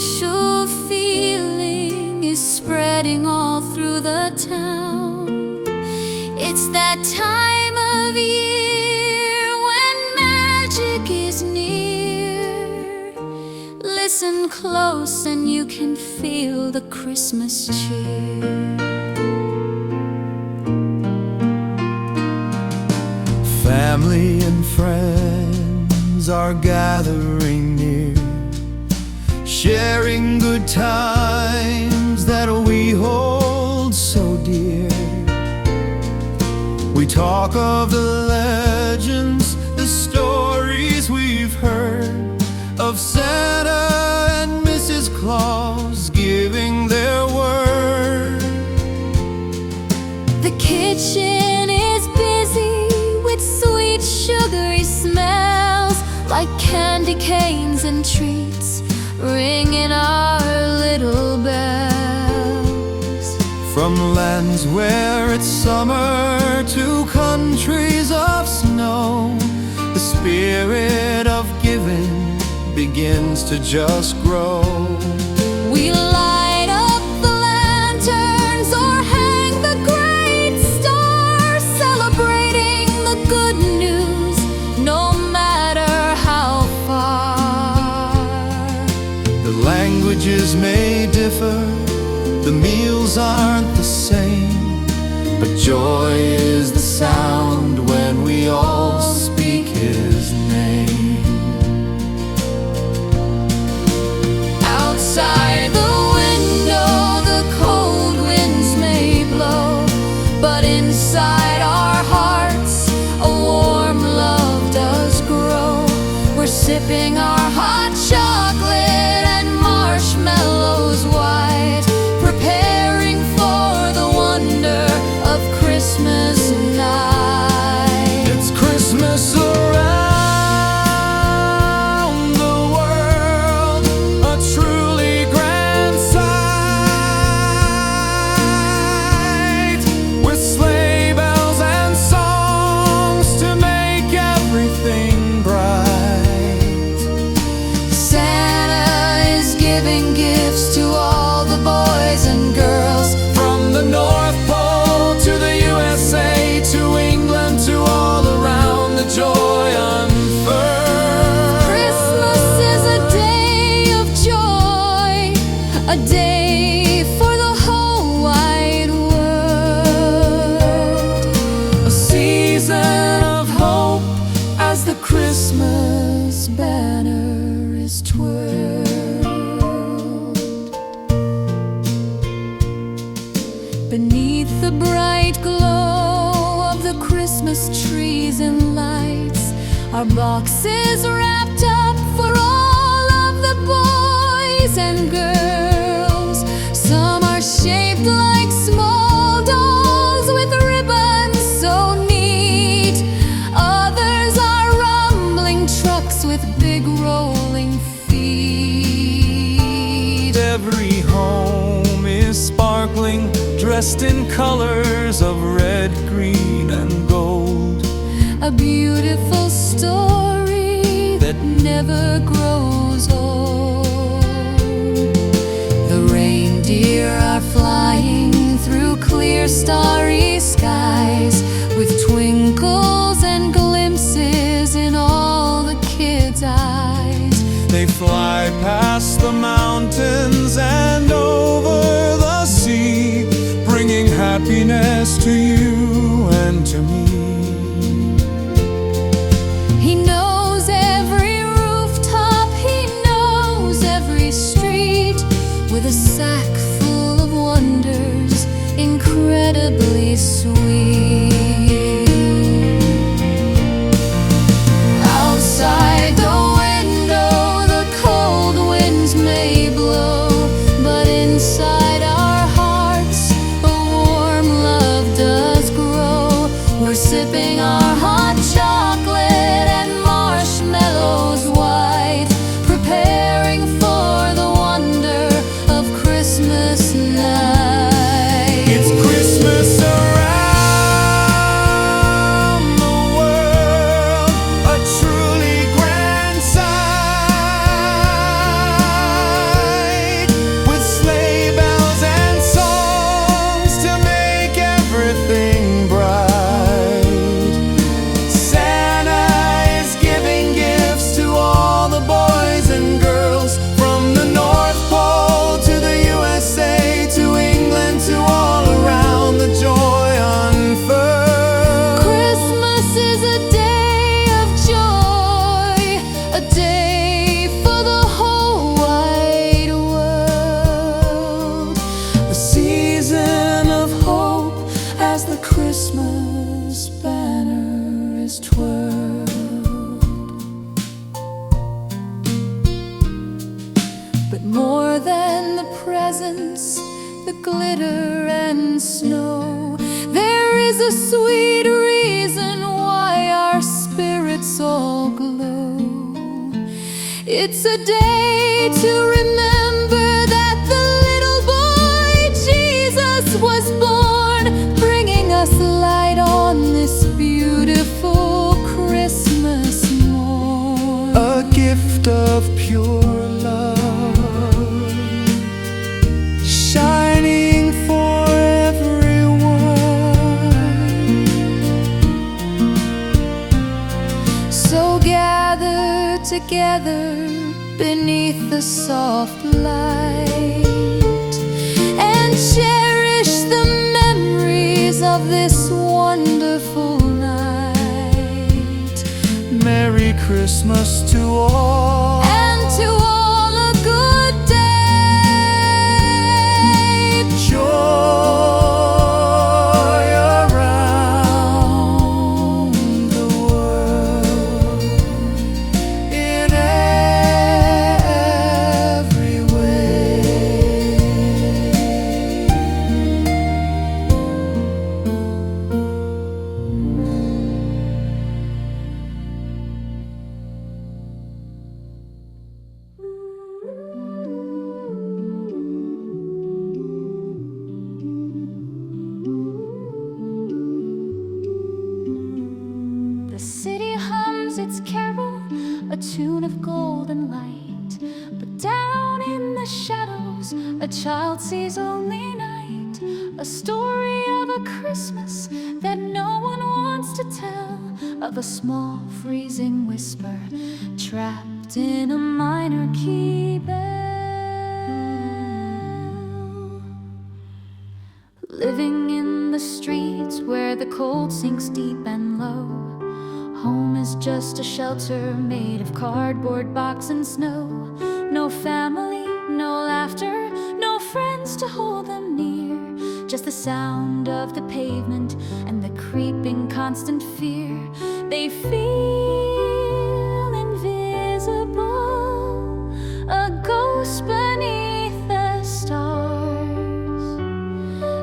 special feeling is spreading all through the town. It's that time of year when magic is near. Listen close and you can feel the Christmas cheer. Family and friends are gathering near, sharing good times that we hold so dear. We talk of the legends, the stories we've heard of Santa and Mrs. Claus giving their word. The kitchen is busy with sweet sugary smells, like candy canes and treats ringing our little bells. From lands where it's summer to countries of snow, the spirit of giving begins to just grow. We light up the lanterns or hang the great stars, celebrating the good news no matter how far. The languages may differ, the meals aren't the same, but joy is the sound when we all speak His name. Outside the window the cold winds may blow, but inside our hearts a warm love does grow. We're sipping our hot chocolate and marshmallows white, preparing for the wonder of Christmas night. It's Christmas around the world, a truly grand sight, with sleigh bells and songs to make everything bright. Santa is giving gifts to all the boys and girls, From the North Pole to the USA, to England, to all around, the joy unfurls. Christmas is a day of joy, a day for the whole wide world. A season of hope as the Christmas banner is twirled. Beneath the bright glow of the Christmas trees and lights, our boxes wrapped up for all of the boys and girls. Some are shaped like small dolls with ribbons so neat. Others are rumbling trucks with big rolling feet. Every home is sparkling, dressed in colors of red, green, and gold. A beautiful story that never grows old. The reindeer are flying through clear starry skies, with twinkles and glimpses in all the kids' eyes. They fly past the mountains and over the sea, bringing happiness to you and to me. He knows every rooftop, he knows every street, with a sack full of wonders, incredibly sweet. Outside the window the cold winds may blow, but inside our hearts a warm love does grow. We're sipping our hot chocolate and marshmallows white, preparing for the wonder of Christmas night. It's Christmas around But more than the presents, the glitter and snow, there is a sweet reason why our spirits all glow. It's a day to remember that the little boy Jesus was born, bringing us light on this beautiful Christmas morn. A gift of pure love, shining for everyone. So gather together beneath the soft light and cherish the memories of this wonderful night. Merry Christmas to all, And to all a good day. joy around the world in every way. The city hums its carol, a tune of golden light. But down in the shadows, a child sees only night. A story of a Christmas that no one wants to tell, of a small freezing whisper trapped in a minor key bell. Living in the streets where the cold sinks deep and low, home is just a shelter made of cardboard, box, and snow. No family, no laughter, no friends to hold them near. Just the sound of the pavement and the creeping constant fear. They feel invisible, a ghost beneath the stars,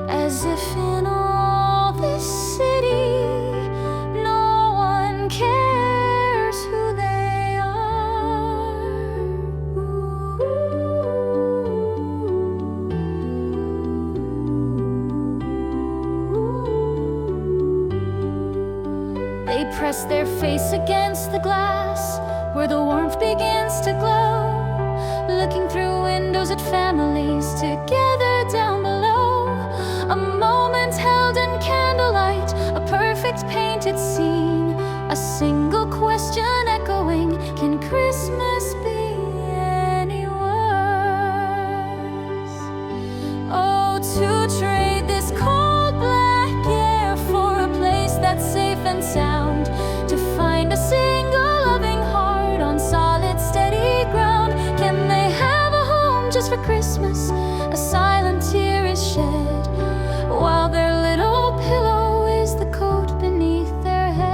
as if in all this city no one cares who they are. They press their face against the glass where the warmth begins to glow, looking through windows at families together down below. A moment held in candlelight, a perfect painted scene, a single question echoing, can Christmas be any worse? Oh, to trade this cold black air for a place that's safe and sound, to find a single loving heart on solid, steady ground. Can they have a home just for Christmas? A silent tear is shed, while their little pillow is the coat beneath their head.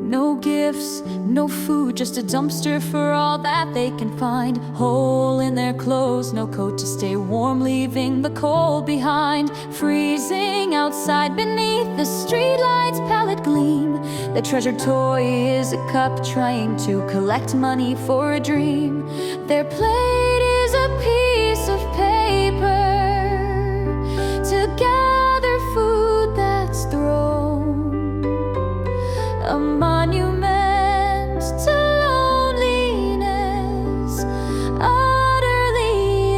No gifts, no food, just a dumpster for all that they can find. Hole in their clothes, no coat to stay warm, leaving the cold behind. Freezing outside beneath the streetlight's pallid gleam. The treasured toy is a cup trying to collect money for a dream. Their plate is a piece of paper to gather food that's thrown, a monument to loneliness, utterly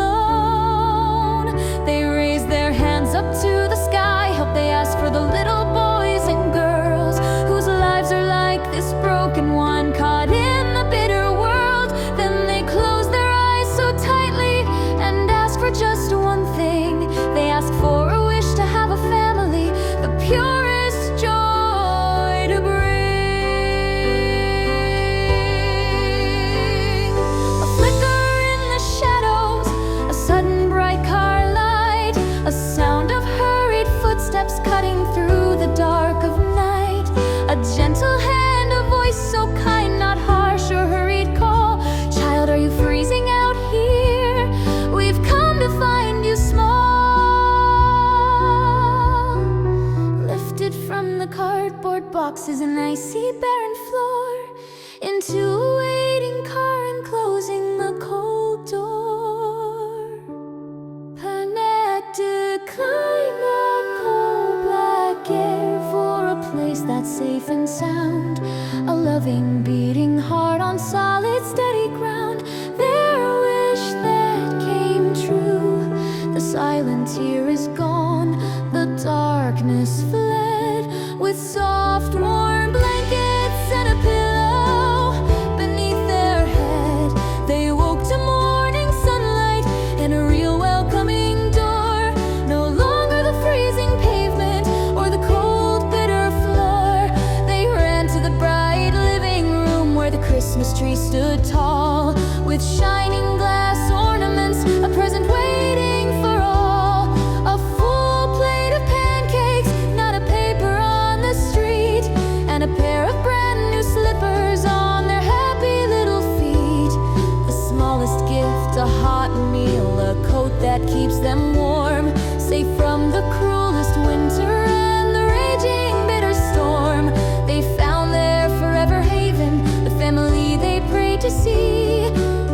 alone. They raise their hands up to the sky, help they ask for the little boys and girls whose lives are like this broken one, caught in the bitter world. Then they close their eyes so tightly and ask for just one thing. They ask for a wish to have a family, the purest joy to bring. boxes, an icy barren floor, into a waiting car and closing the cold door. Panic to climb the cold black air for a place that's safe and sound, a loving beating heart on solid steady ground. Their wish that came true, the silent tear is gone, the darkness fled, with soft warm blankets and a pillow beneath their head. They woke to morning sunlight and a real welcoming door, no longer the freezing pavement or the cold bitter floor. They ran to the bright living room where the Christmas tree stood tall, with shining glass ornaments, a present waiting for all, a full plate of pancakes, not a paper on the street, and a pair of brand new slippers on their happy little feet. The smallest gift, a hot meal, a coat that keeps them warm, safe from the cruelest winter and the raging bitter storm. They found their forever haven, the family they prayed to see,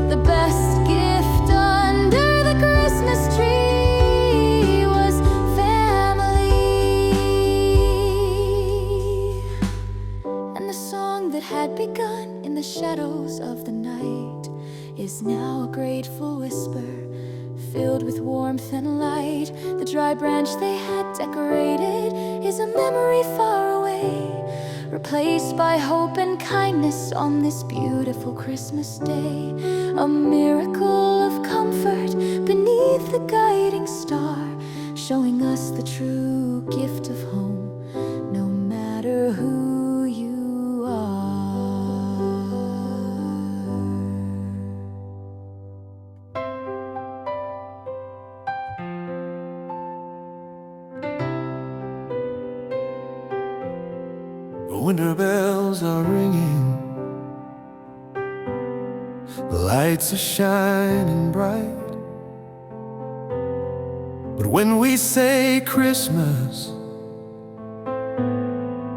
the best gift under the Christmas tree was family. And the song that had begun in the shadows of the night is now a grateful whisper, filled with warmth and light. The dry branch they had decorated is a memory far away, replaced by hope and kindness on this beautiful Christmas day. A miracle of comfort beneath the guiding star, showing us the true gift of home, no matter who you are. The winter bells are ringing, the lights are shining bright. But when we say Christmas,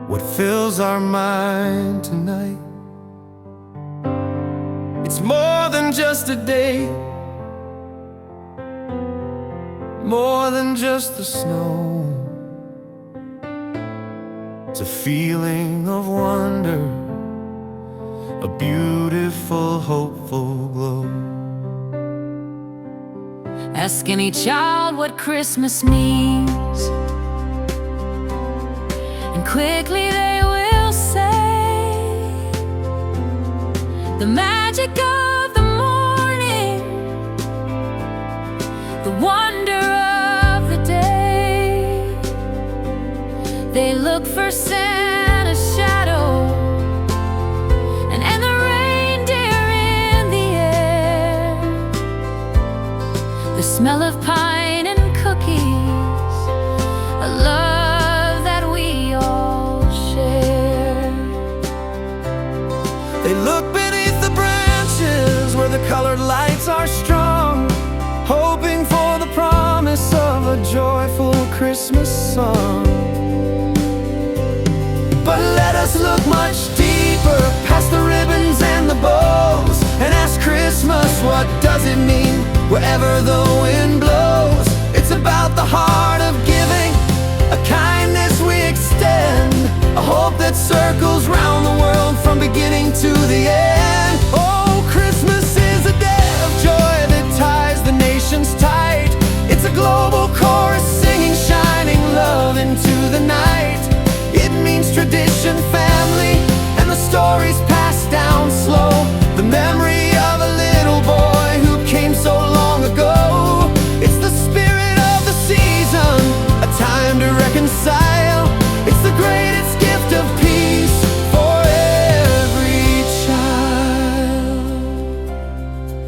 what fills our mind tonight? It's more than just a day, more than just the snow. It's a feeling of wonder, a beautiful, hopeful glow. Ask any child what Christmas means, and quickly they will say, the magic of the morning, the wonder of the day. They look for Santa's shadow and the reindeer in the air, the smell of pine and cookies, a love that we all share. They look beneath the branches where the colored lights are strong, hoping for the promise of a joyful Christmas song. But let us look much deeper, past the ribbons and the bows, and ask Christmas, what does it mean wherever the wind blows? It's about the heart of giving, a kindness we extend, a hope that circles round the world from beginning to the end. Oh, Christmas is a day of joy that ties the nations tight. It's a global chorus singing, shining love into the night. It means tradition, family, and the stories passed down slow, the memory of a little boy who came so long ago. It's the spirit of the season, a time to reconcile. It's the greatest gift of peace for every child.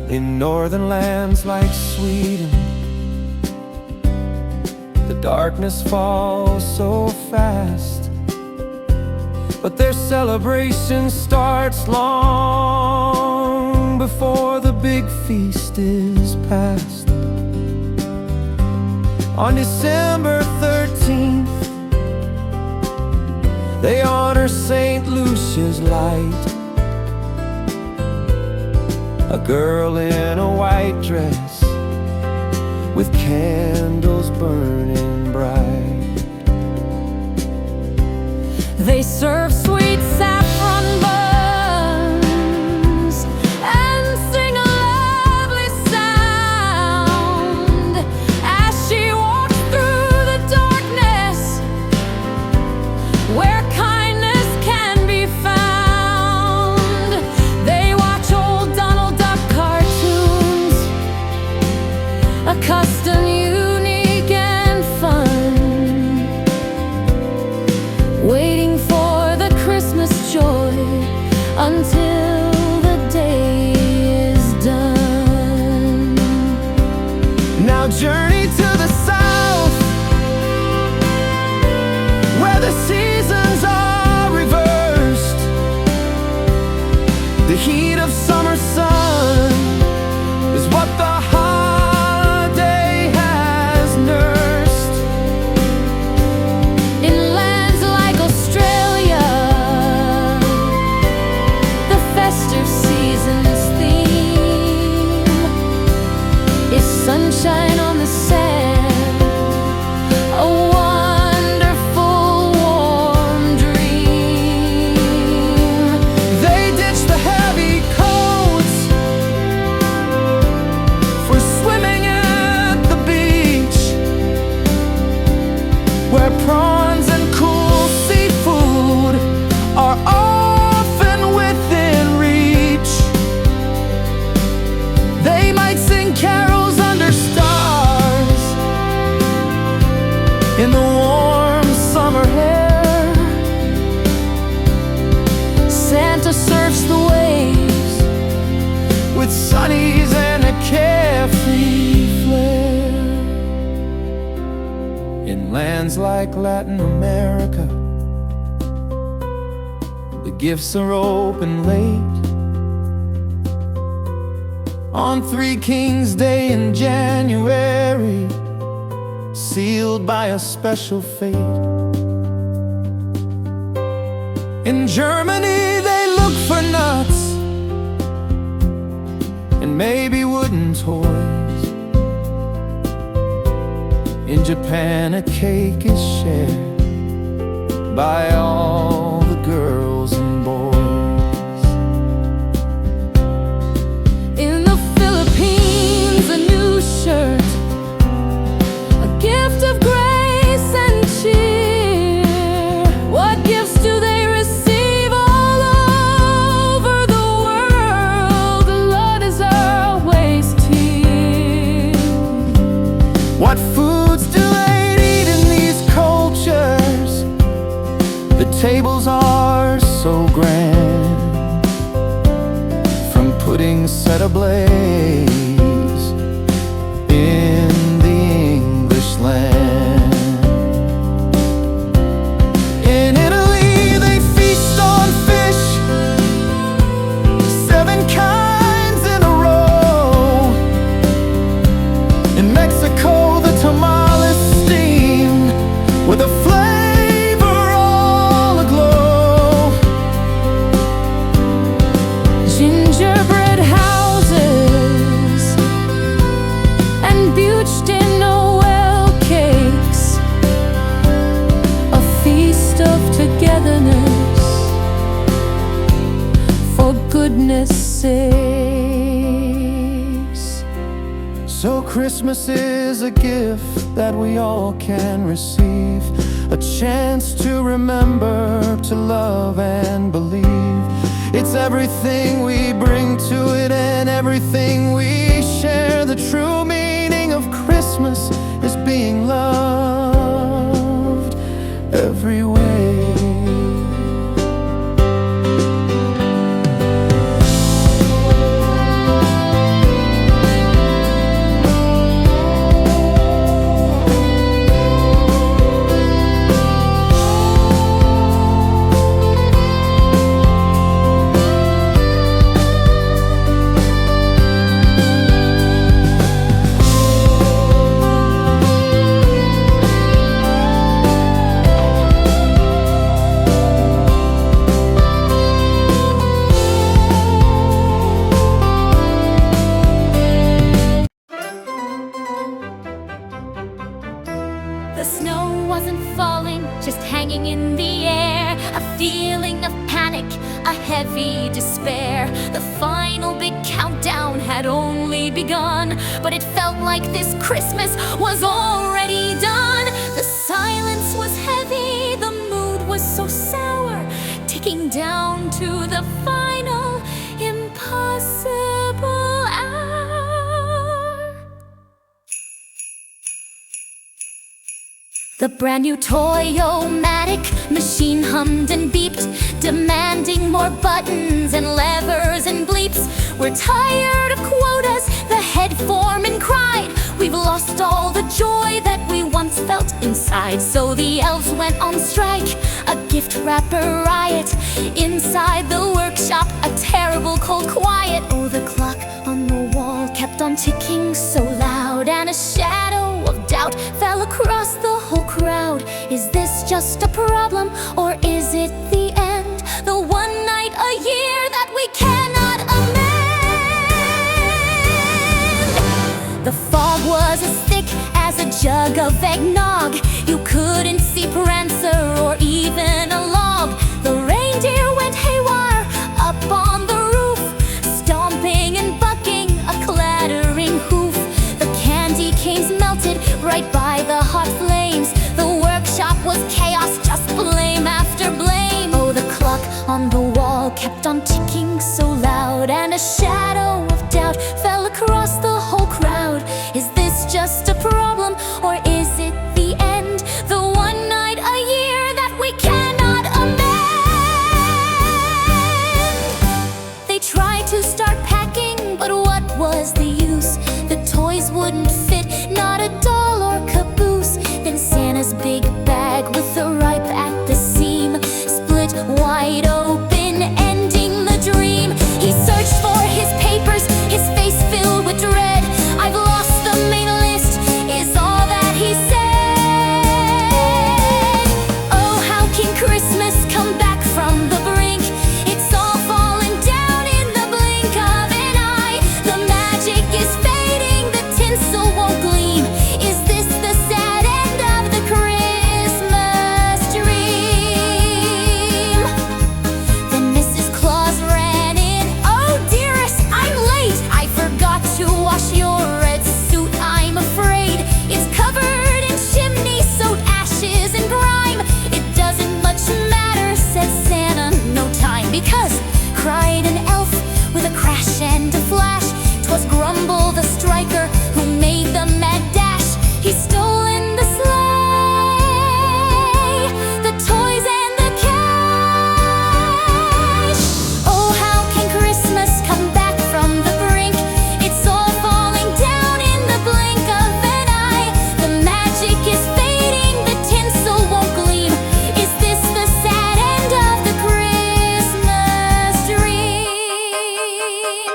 In northern lands like Sweden, the darkness falls so fast, but their celebration starts long before the big feast is past. On December 13th, They order St. Lucia's light, a girl in a white dress with candles burning bright. They serve sweet saffron buns and sing a lovely sound as she walks through the darkness where kindness can be found. They watch old Donald Duck cartoons, a custom unique and fun, waiting for the Christmas joy until the day is done. Now journey to the south, where the seasons are reversed. The heat of summer sun is what the holiday has nursed. In lands like Australia, the festive season's theme is sunshine on the sand, a wonderful warm dream. They ditch the heavy coats for swimming at the beach, where prawns and cool seafood are often within reach. They might sing carols under stars in the warm summer air. Santa surfs the waves With sunnies and a carefree flair. In lands like Latin America, the gifts are open late. On Three Kings Day in January, sealed by a special fate. In Germany they look for nuts and maybe wooden toys. In Japan a cake is shared by all the girls and boys. in the Philippines, a new shirt, a gift of grace and cheer. What gifts do they receive all over the world? Love is always here. What foods do they eat in these cultures? The tables are so grand, from puddings set ablaze in the English land. In Italy they feast on fish, 7 kinds in a row. In Mexico the tamales steamed with a flavor all aglow. Gingerbread houses and Buchton Noel cakes, a feast of togetherness, for goodness sakes. So Christmas is a gift that we all can receive, a chance to remember, to love and believe. It's everything we bring to it and everything we share. The true meaning of Christmas is being loved every way. a heavy despair. The final big countdown had only begun, but it felt like this Christmas was already done. The silence was heavy, the mood was so sour, ticking down to the final impossible hour. The brand new Toy-O-Matic machine hummed and beeped, demanding more buttons and levers and bleeps. We're tired of quotas, the head foreman cried. We've lost all the joy that we once felt inside. So the elves went on strike, a gift wrapper riot. Inside the workshop, a terrible cold quiet. Oh, the clock on the wall kept on ticking so loud, and a shadow of doubt fell across the whole crowd. Is this just a problem, or is it the end? The one night a year that we cannot amend. The fog was as thick as a jug of eggnog. You couldn't see Prancer or even a log. The reindeer went haywire up on the roof, stomping and bucking, a clattering hoof. The candy canes melted right by the hot flames. The workshop was chaos, just blame after blame. Oh, the clock on the wall kept on ticking so loud, and a shadow of doubt fell across the whole crowd. Is this just a problem, or is it the end? The one night a year that we cannot amend. They tried to start packing, but what was the use? The toys wouldn't fit, not a doll or caboose. Then Santa's big bag with the ripe at the seam split wide open, ending the dream. He searched for his papers, his face filled with dread. I've lost the main list, is all that he said. Oh, how can Christmas come back from the brink? It's all falling down in the blink of an eye. The magic is fading, the tinsel won't gleam. Is this the sad end of the Christmas dream? Then Mrs. Claus ran in. Oh, dearest, I'm late. I forgot to wash your red suit, I'm afraid. It's covered in chimney-soaked ashes and grime. It doesn't much matter, said Santa, no time. Because, cried an elf with a crash and a flash, 'twas Grumble the striker who made the mad dash. He's stolen the sleigh, the toys and the cash. Oh, how can Christmas come back from the brink? It's all falling down in the blink of an eye. The magic is fading, the tinsel won't gleam. Is this the sad end of the Christmas dream?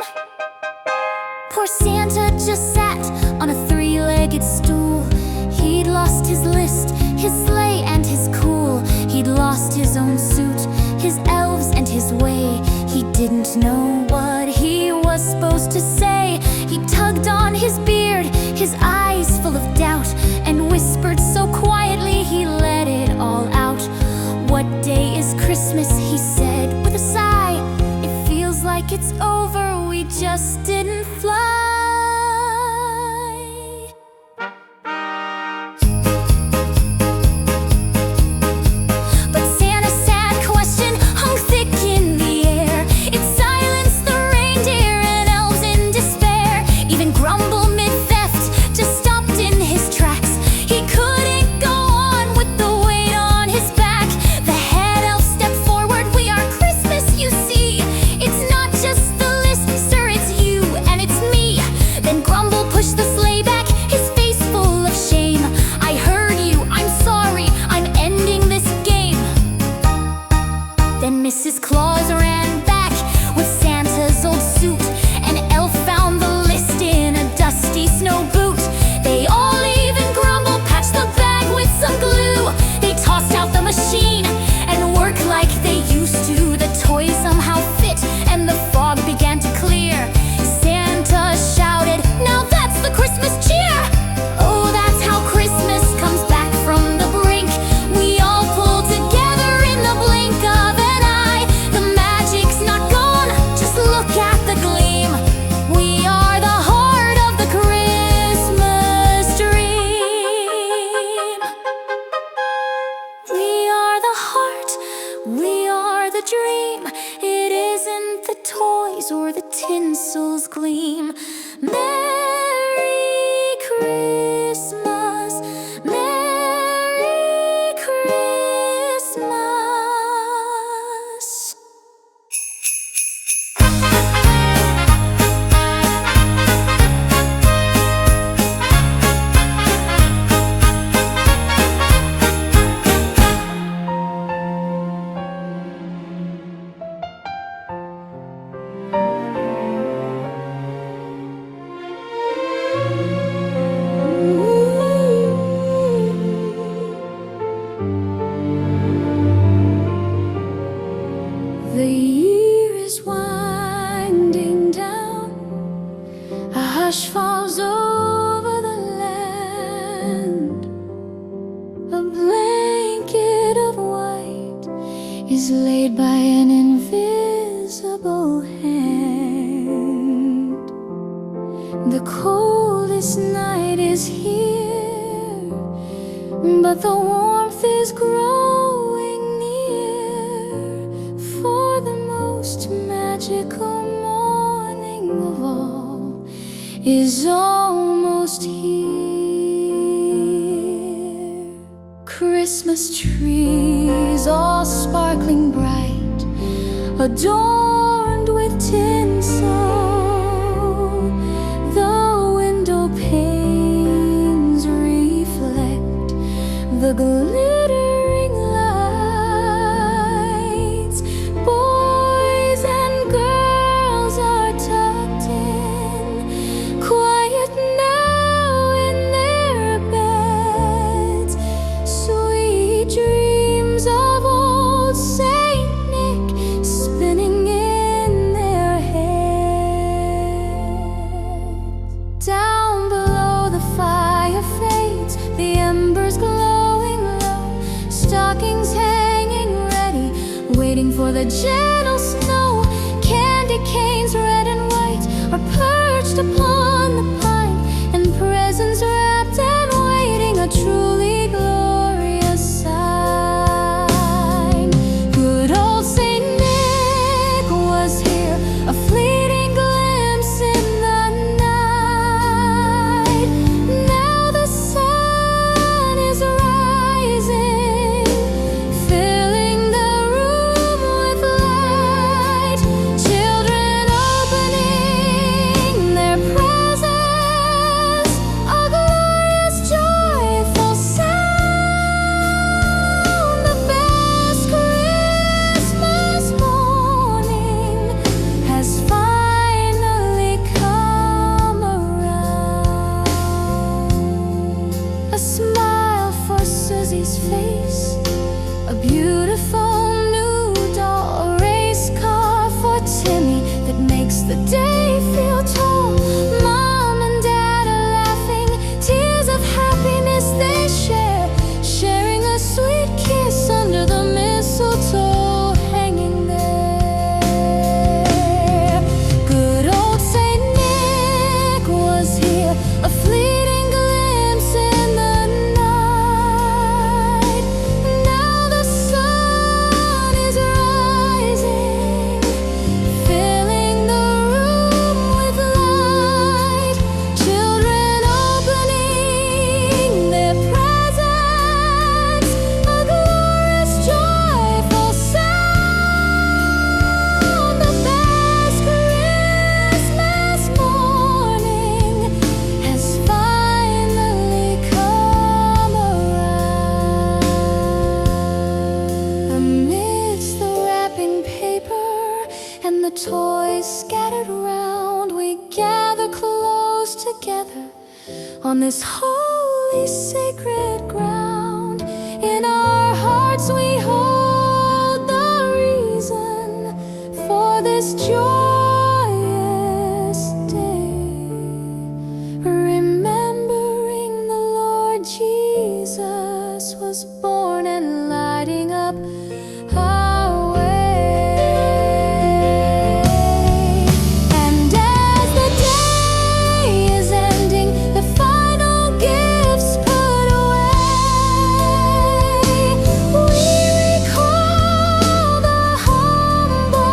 Poor Santa just sat on a three-legged stool. He'd lost his list, his sleigh and his cool. He'd lost his own suit, his elves and his way. He didn't know what he was supposed to say. He tugged on his beard, his eyes full of doubt, and whispered so quietly he let it all out. What day is Christmas, he said with a sigh. It feels like it's over, we just didn't fly. But Santa's sad question hung thick in the air. It silenced the reindeer and elves in despair. Even Grumble mid-theft just stopped in his tracks. He couldn't go on with the weight on his back. The head elf stepped forward. We are Christmas, you see. It's not just the list, sir, it's you and it's me. tinsels gleam. Merry Christmas, Merry Christmas. The year is winding down, a hush falls over the land. A blanket of white is laid by an invisible hand. The coldest night is here, but the warmth is growing near. For the most magical morning of all is almost here. Christmas trees all sparkling bright, adorned with tinsel. The window panes reflect the glittering lights. Boys and girls are tucked in, quiet now in their beds. Sweet dreams of old Saint Nick spinning in their heads. Down below the fire fades, the embers glowing low, stockings hanging ready, waiting for the gentle snow. Candy canes, red and white, are perched upon the pine, and presents wrapped and waiting, a truly glorious sign. Good old Saint Nick was here, a fleeting glimpse in the night. Now the sun is rising, filling the room with light. Children opening their presents, a glorious, joyful sound. The best Christmas morning has finally come around. A smile for Susie's face, a beautiful new doll, a race car for Timmy that makes the day feel tall. Mom and Dad are laughing, tears of happiness they share, sharing a sweet kiss under the mistletoe hanging there. Good old Saint Nick was here, a fleeting glimpse in the night. Now the sun is rising, filling the room with light. Children opening their presents, a glorious, joyful sound. The best Christmas morning has finally come around. Amidst the wrapping paper and the toys scattered around, we gather close together on this holy, sacred ground. In our hearts we hold the reason for this joyous day, remembering the Lord Jesus was born and lighting up our way. And as the day is ending, the final gifts put away, we recall the humble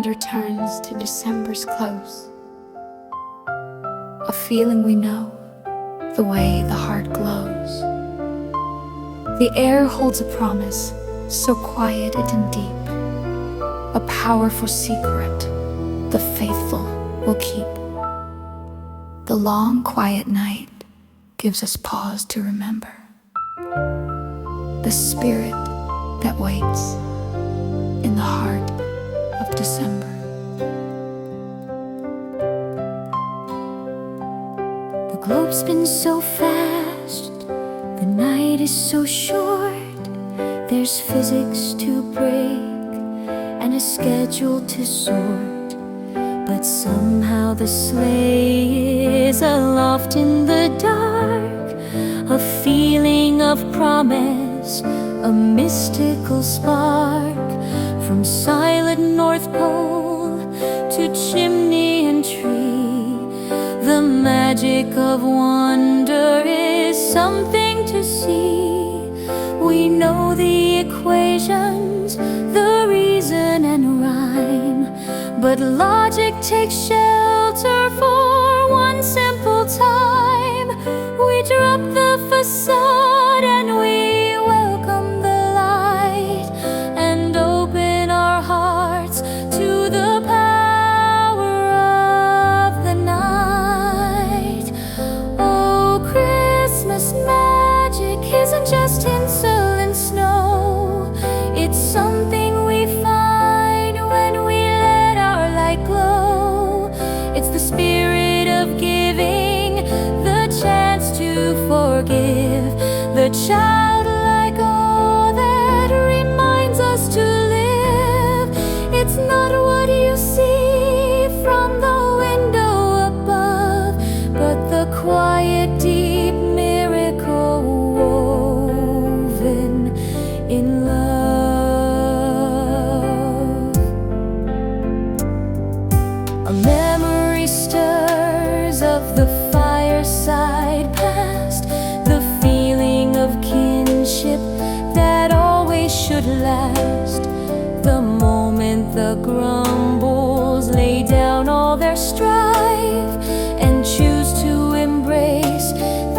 wonder turns to December's close. A feeling we know, the way the heart glows. The air holds a promise, so quiet and deep, a powerful secret the faithful will keep. The long, quiet night gives us pause to remember the spirit that waits in the heart of December. The globe spins so fast, the night is so short. There's physics to break and a schedule to sort, but somehow the sleigh is aloft in the dark, a feeling of promise, a mystical spark. From silent North Pole to chimney and tree, the magic of wonder is something to see. We know the equations, the reason and rhyme, but logic takes shelter for one simple time. We drop the facade and we welcome the light, and open our hearts to the power of the night. Oh, Christmas magic isn't just tinsel and snow. It's something we find when we let our light glow. It's the spirit of giving, the chance to forgive, the childlike awe that reminds us to live. It's not what you see from the window above, but the quiet, deep miracle woven in love. A memory stirs of the fireside past, the feeling of kinship that always should last. The moment the grumbles lay down all their strife and choose to embrace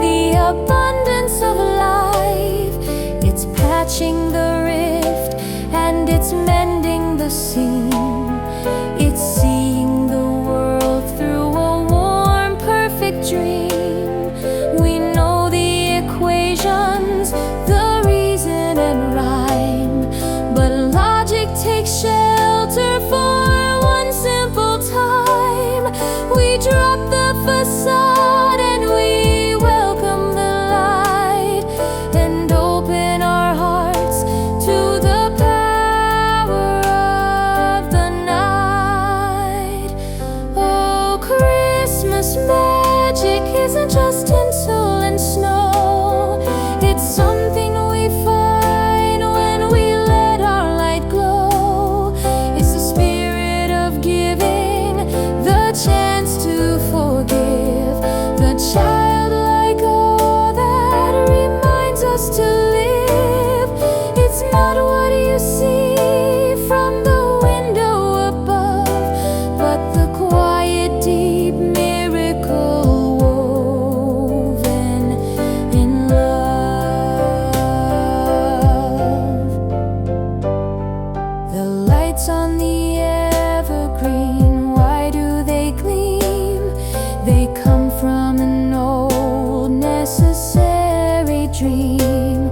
the abundance of life. It's patching the rift and it's mending the seam. It's seeing the world through a warm, perfect dream. We know the equations, the reason and rhyme, but logic takes shelter for one simple time. We drop the facade and we welcome the light, and open our hearts to the power of the night. Oh, Christmas magic isn't just tinsel and snow. It's something we find when we let our light glow. It's the spirit of giving, the chance to forgive, the childlike awe that reminds us to live. It's not what you see from the window above, but the quiet, deep miracle woven in love. The lights on the evergreen, why do they gleam? They come from an old necessary dream,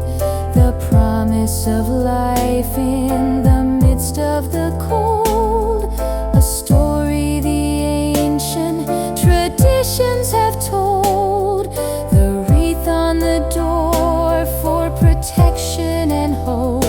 the promise of life in the midst of the cold, a story the ancient traditions have told, the wreath on the door for protection and hope,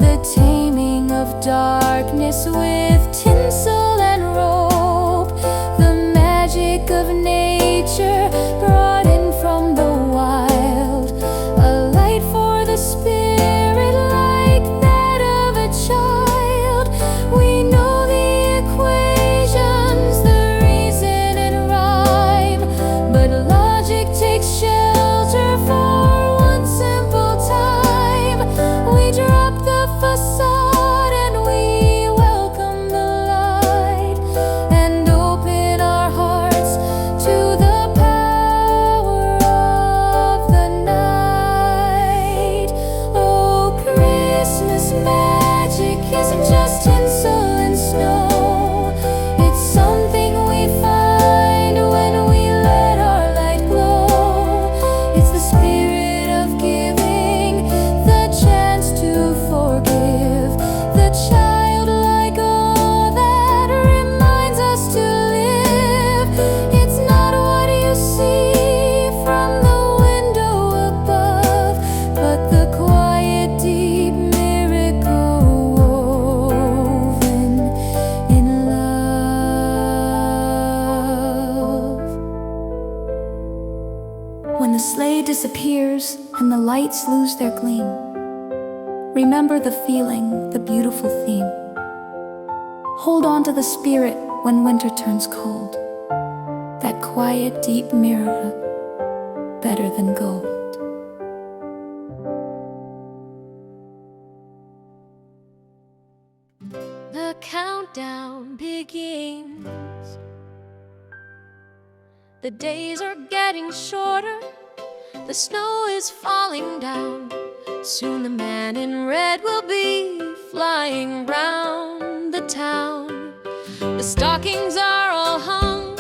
the taming of darkness with tinsel and rope, the magic of nature brought in from the wild, a light for the spirit like that of a child, the lights lose their gleam, remember the feeling, the beautiful theme. Hold on to the spirit when winter turns cold, that quiet, deep mirror, better than gold. The countdown begins. The days are getting shorter. The snow is falling down. Soon the man in red will be flying round the town. The stockings are all hung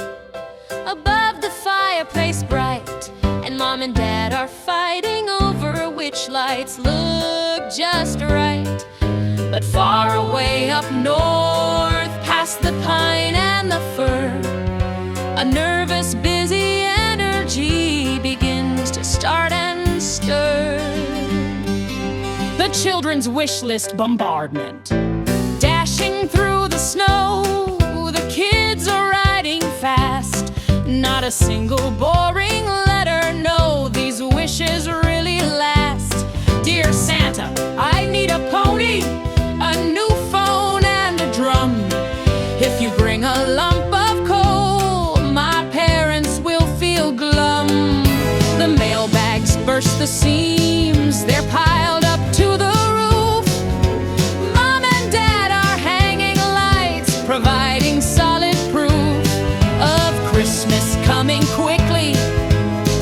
above the fireplace bright, and Mom and Dad are fighting over which lights look just right. But far away up north, past the pine and the fir, a nervous, busy energy begins to start and stir. The children's wish list bombardment, dashing through the snow. The kids are riding fast, not a single boring letter. No, these wishes really last. Dear Santa, I need a pony, a new phone and a drum. If you bring a lump of coal, my parents will feel glum. The mailbags burst the seams, they're piled up to the roof. Mom and Dad are hanging lights, providing solid proof of Christmas coming quickly.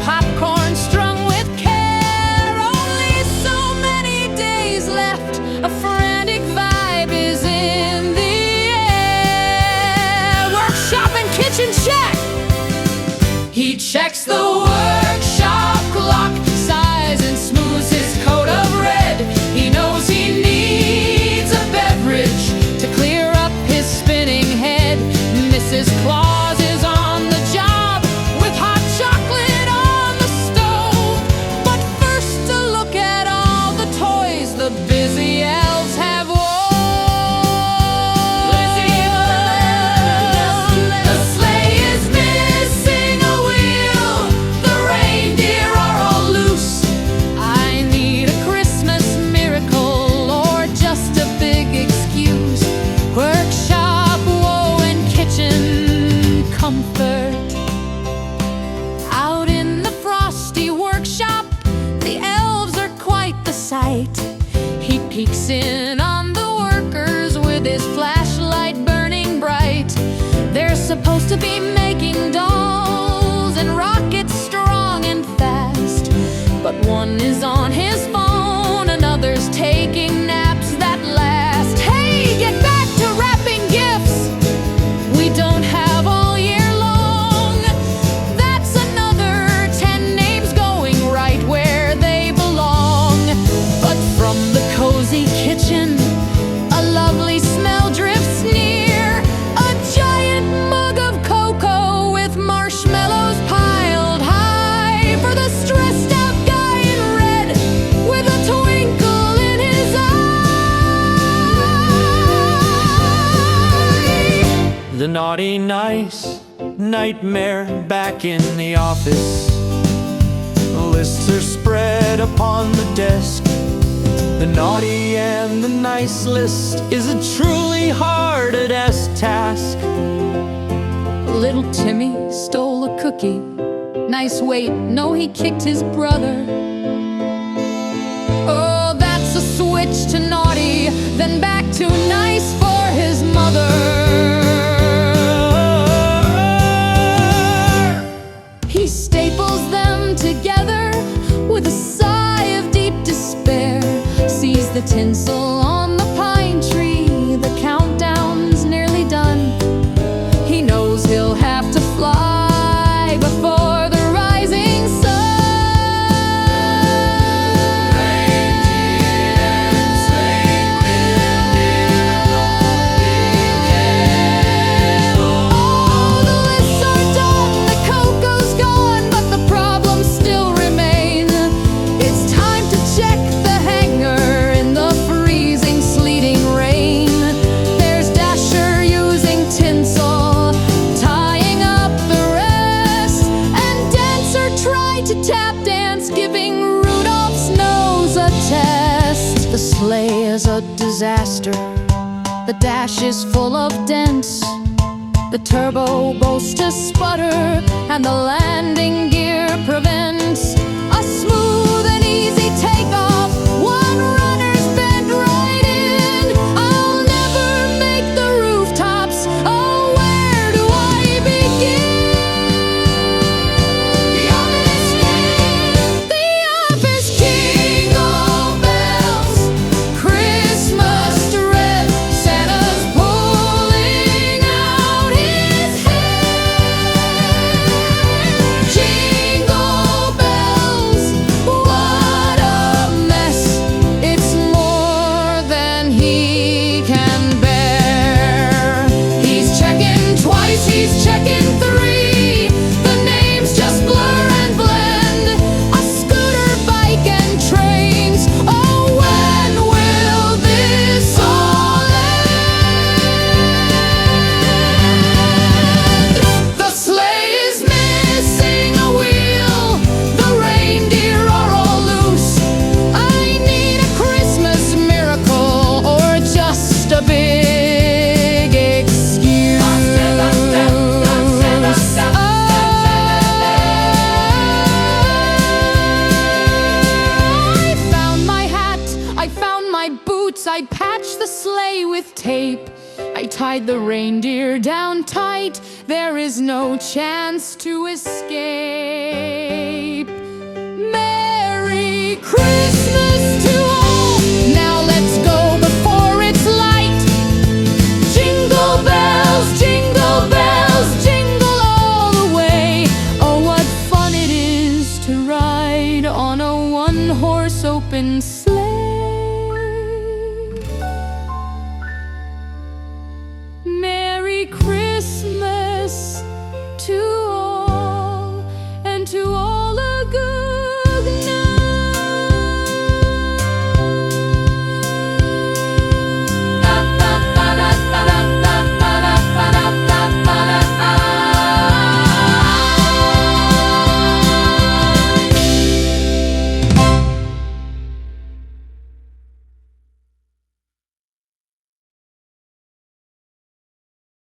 Popcorn strung with care, only so many days left. A frantic vibe is in the air. Workshop and kitchen check. He checks the workshop clock, sighs and smooths his coat of red. He knows he needs a beverage to clear up his spinning head. Mrs. Claus is on the job with hot chocolate on the stove. But first a look at all the toys the busy elves have won. The sleigh is missing a wheel, the reindeer are all loose. I need a Christmas miracle or just a big excuse. Workshop woe and kitchen comfort. Out in the frosty workshop, the elves are quite the sight. He peeks in on the workers with his flashlight burning bright. They're supposed to be making dolls and rockets strong and fast, but one is on his phone, another's taking naps that last. Hey, get back to wrapping gifts, we don't have all year long. That's another 10 names going right where they belong. But from the cozy kitchen, a lovely smell drifts near. A giant mug of cocoa with marshmallows piled high for the stressed out guy in red with a twinkle in his eye. The naughty nice nightmare back in the office. Lists are spread upon the desk. The naughty and the nice list is a truly hard-to-desk task. Little Timmy stole a cookie. Nice wait, no, he kicked his brother. Oh, that's a switch to naughty, then back to nice for his mother. He staples them together with a sigh of deep despair. Sees the tinsel on the pine tree, the countdown's nearly done. He knows he'll have to fly before the rising sun. Reindeer and sleigh, reindeer sleigh is a disaster. The dash is full of dents. The turbo boasts to sputter, and the landing gear prevents a smooth and easy takeoff. One runner's bent right in. I'll never make the rooftops. Oh, where do I begin? The office jingle bells, Christmas drip, Santa's pulling out his hair. Jingle bells, what a mess! It's more than he can bear. He's checking twice, he's checking three. The names just blur and blend. A scooter, bike, and trains. Oh, when will this all end? The sleigh is missing a wheel. The reindeer are all loose. I need a Christmas miracle or just a big excuse. I found my hat, I found my boots, I patched the sleigh with tape. I tied the reindeer down tight, there is no chance to escape. Merry Christmas to all, now let's go before it's light. Jingle bells, jingle all the way. Oh, what fun it is to ride on a one-horse open sleigh.